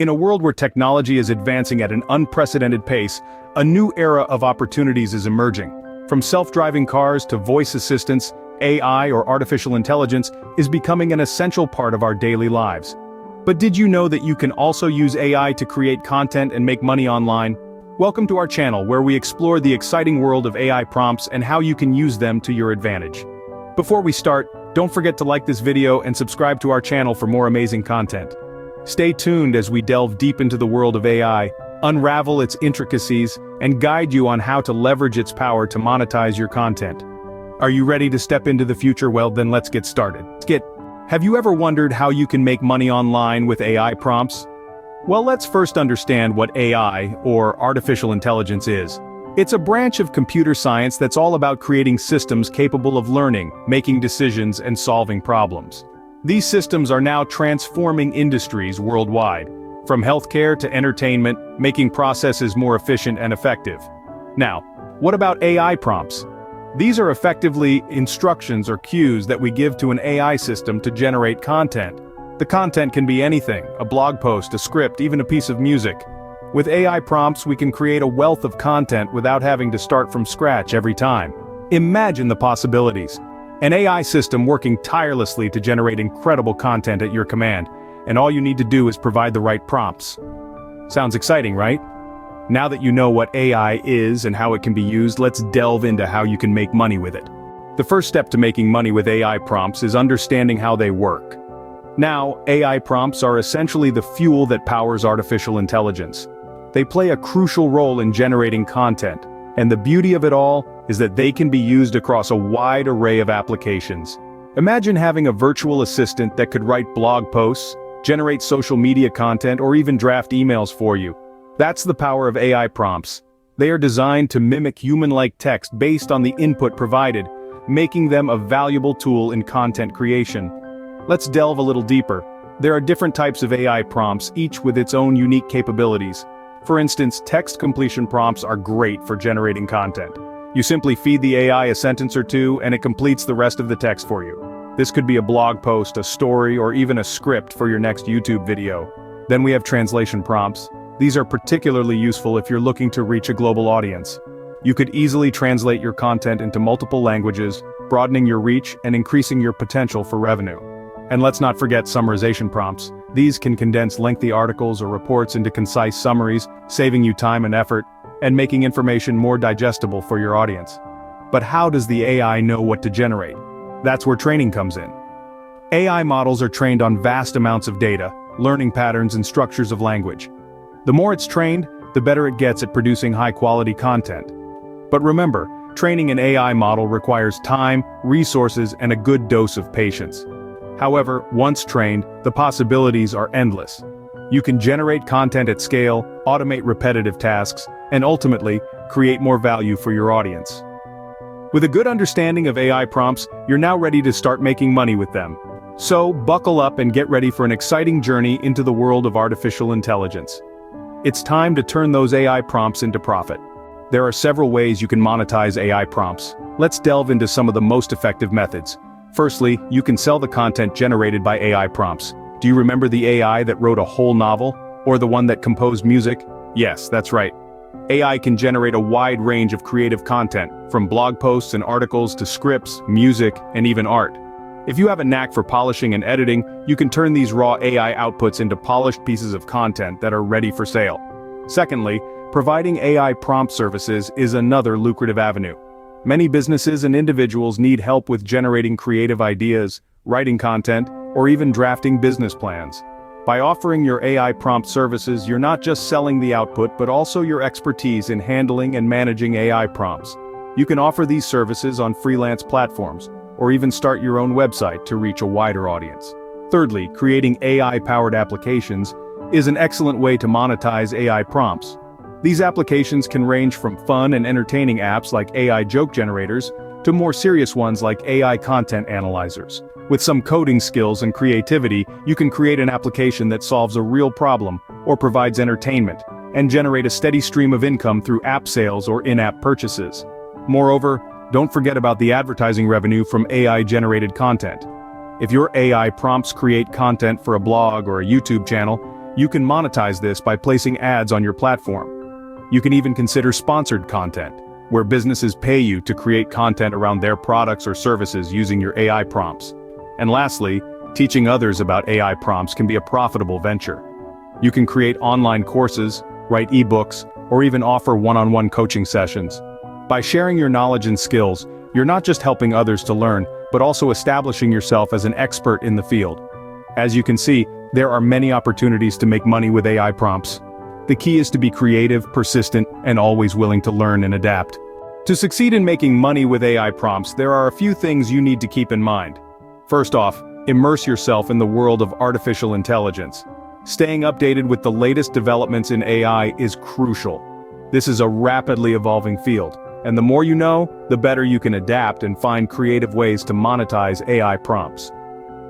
In a world where technology is advancing at an unprecedented pace, a new era of opportunities is emerging. From self-driving cars to voice assistants, AI or artificial intelligence is becoming an essential part of our daily lives. But did you know that you can also use AI to create content and make money online? Welcome to our channel where we explore the exciting world of AI prompts and how you can use them to your advantage. Before we start, don't forget to like this video and subscribe to our channel for more amazing content. Stay tuned as we delve deep into the world of AI, unravel its intricacies, and guide you on how to leverage its power to monetize your content. Are you ready to step into the future? Well, then let's get started. Have you ever wondered how you can make money online with AI prompts? Well, let's first understand what AI, or artificial intelligence, is. It's a branch of computer science that's all about creating systems capable of learning, making decisions, and solving problems. These systems are now transforming industries worldwide, from healthcare to entertainment, making processes more efficient and effective. Now, what about AI prompts? These are effectively instructions or cues that we give to an AI system to generate content. The content can be anything: a blog post, a script, even a piece of music. With AI prompts, we can create a wealth of content without having to start from scratch every time. Imagine the possibilities. An AI system working tirelessly to generate incredible content at your command, and all you need to do is provide the right prompts. Sounds exciting, right? Now that you know what AI is and how it can be used, let's delve into how you can make money with it. The first step to making money with AI prompts is understanding how they work. Now, AI prompts are essentially the fuel that powers artificial intelligence. They play a crucial role in generating content, and the beauty of it all is that they can be used across a wide array of applications. Imagine having a virtual assistant that could write blog posts, generate social media content, or even draft emails for you. That's the power of AI prompts. They are designed to mimic human-like text based on the input provided, making them a valuable tool in content creation. Let's delve a little deeper. There are different types of AI prompts, each with its own unique capabilities. For instance, text completion prompts are great for generating content. You simply feed the AI a sentence or two, and it completes the rest of the text for you. This could be a blog post, a story, or even a script for your next YouTube video. Then we have translation prompts. These are particularly useful if you're looking to reach a global audience. You could easily translate your content into multiple languages, broadening your reach and increasing your potential for revenue. And let's not forget summarization prompts. These can condense lengthy articles or reports into concise summaries, saving you time and effort, and making information more digestible for your audience. But how does the AI know what to generate? That's where training comes in. AI models are trained on vast amounts of data, learning patterns and structures of language. The more it's trained, the better it gets at producing high-quality content. But remember, training an AI model requires time, resources, and a good dose of patience. However, once trained, the possibilities are endless. You can generate content at scale, automate repetitive tasks, and ultimately, create more value for your audience. With a good understanding of AI prompts, you're now ready to start making money with them. So, buckle up and get ready for an exciting journey into the world of artificial intelligence. It's time to turn those AI prompts into profit. There are several ways you can monetize AI prompts. Let's delve into some of the most effective methods. Firstly, you can sell the content generated by AI prompts. Do you remember the AI that wrote a whole novel? Or the one that composed music? Yes, that's right. AI can generate a wide range of creative content, from blog posts and articles to scripts, music, and even art. If you have a knack for polishing and editing, you can turn these raw AI outputs into polished pieces of content that are ready for sale. Secondly, providing AI prompt services is another lucrative avenue. Many businesses and individuals need help with generating creative ideas, writing content, or even drafting business plans. By offering your AI prompt services, you're not just selling the output but also your expertise in handling and managing AI prompts. You can offer these services on freelance platforms, or even start your own website to reach a wider audience. Thirdly, creating AI-powered applications is an excellent way to monetize AI prompts. These applications can range from fun and entertaining apps like AI joke generators to more serious ones like AI content analyzers. With some coding skills and creativity, you can create an application that solves a real problem or provides entertainment, and generate a steady stream of income through app sales or in-app purchases. Moreover, don't forget about the advertising revenue from AI-generated content. If your AI prompts create content for a blog or a YouTube channel, You can monetize this by placing ads on your platform. You can even consider sponsored content, where businesses pay you to create content around their products or services using your AI prompts. And lastly, teaching others about AI prompts can be a profitable venture. You can create online courses, write ebooks, or even offer one-on-one coaching sessions. By sharing your knowledge and skills, you're not just helping others to learn, but also establishing yourself as an expert in the field. As you can see, there are many opportunities to make money with AI prompts. The key is to be creative, persistent, and always willing to learn and adapt. To succeed in making money with AI prompts, there are a few things you need to keep in mind. First off, immerse yourself in the world of artificial intelligence. Staying updated with the latest developments in AI is crucial. This is a rapidly evolving field, and the more you know, the better you can adapt and find creative ways to monetize AI prompts.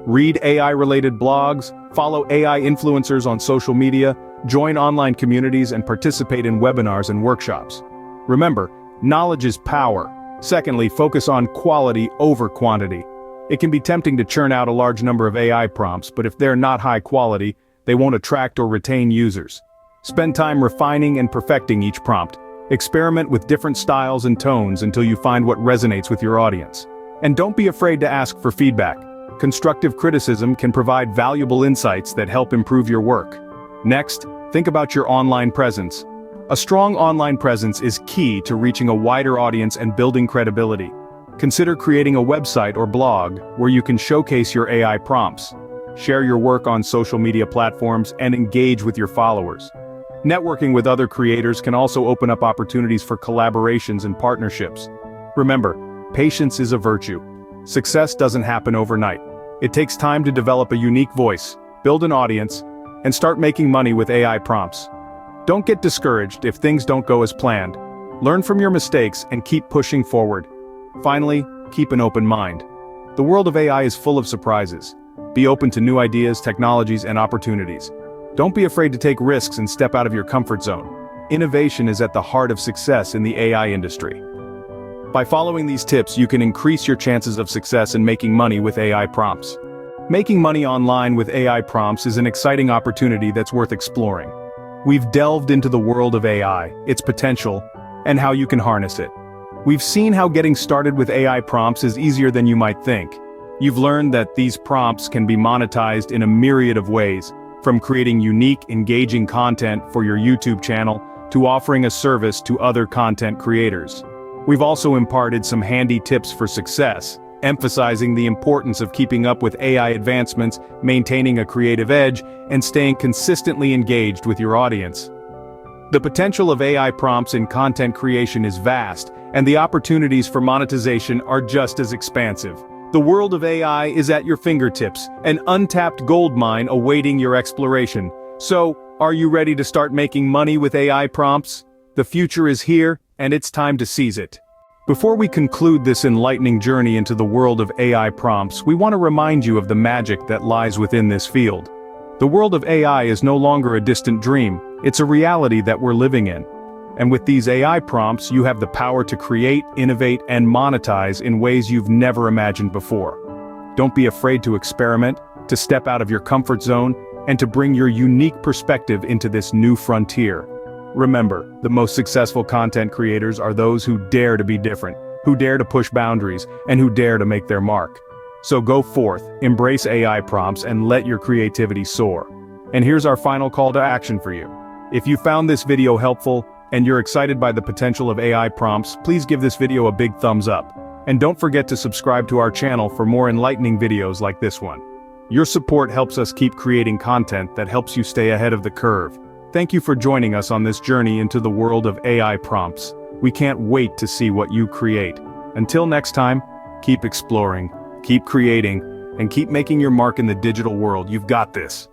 Read AI-related blogs, follow AI influencers on social media, join online communities and participate in webinars and workshops. Remember, knowledge is power. Secondly, focus on quality over quantity. It can be tempting to churn out a large number of AI prompts, but if they're not high quality, they won't attract or retain users. Spend time refining and perfecting each prompt. Experiment with different styles and tones until you find what resonates with your audience. And don't be afraid to ask for feedback. Constructive criticism can provide valuable insights that help improve your work. Next, think about your online presence. A strong online presence is key to reaching a wider audience and building credibility. Consider creating a website or blog where you can showcase your AI prompts. Share your work on social media platforms and engage with your followers. Networking with other creators can also open up opportunities for collaborations and partnerships. Remember, patience is a virtue. Success doesn't happen overnight. It takes time to develop a unique voice, build an audience, and start making money with AI prompts. Don't get discouraged if things don't go as planned. Learn from your mistakes and keep pushing forward. Finally, keep an open mind. The world of AI is full of surprises. Be open to new ideas, technologies, and opportunities. Don't be afraid to take risks and step out of your comfort zone. Innovation is at the heart of success in the AI industry. By following these tips, you can increase your chances of success in making money with AI prompts. Making money online with AI prompts is an exciting opportunity that's worth exploring. We've delved into the world of AI, its potential, and how you can harness it. We've seen how getting started with AI prompts is easier than you might think. You've learned that these prompts can be monetized in a myriad of ways, from creating unique, engaging content for your YouTube channel to offering a service to other content creators. We've also imparted some handy tips for success, emphasizing the importance of keeping up with AI advancements, maintaining a creative edge, and staying consistently engaged with your audience. The potential of AI prompts in content creation is vast, and the opportunities for monetization are just as expansive. The world of AI is at your fingertips, an untapped goldmine awaiting your exploration. So, are you ready to start making money with AI prompts? The future is here, and it's time to seize it. Before we conclude this enlightening journey into the world of AI prompts, we want to remind you of the magic that lies within this field. The world of AI is no longer a distant dream, it's a reality that we're living in. And with these AI prompts, you have the power to create, innovate, and monetize in ways you've never imagined before. Don't be afraid to experiment, to step out of your comfort zone, and to bring your unique perspective into this new frontier. Remember, the most successful content creators are those who dare to be different, who dare to push boundaries, and who dare to make their mark. So go forth, embrace AI prompts, and let your creativity soar. And here's our final call to action for you. If you found this video helpful, and you're excited by the potential of AI prompts, please give this video a big thumbs up. And don't forget to subscribe to our channel for more enlightening videos like this one. Your support helps us keep creating content that helps you stay ahead of the curve. Thank you for joining us on this journey into the world of AI prompts. We can't wait to see what you create. Until next time, keep exploring, keep creating, and keep making your mark in the digital world. You've got this.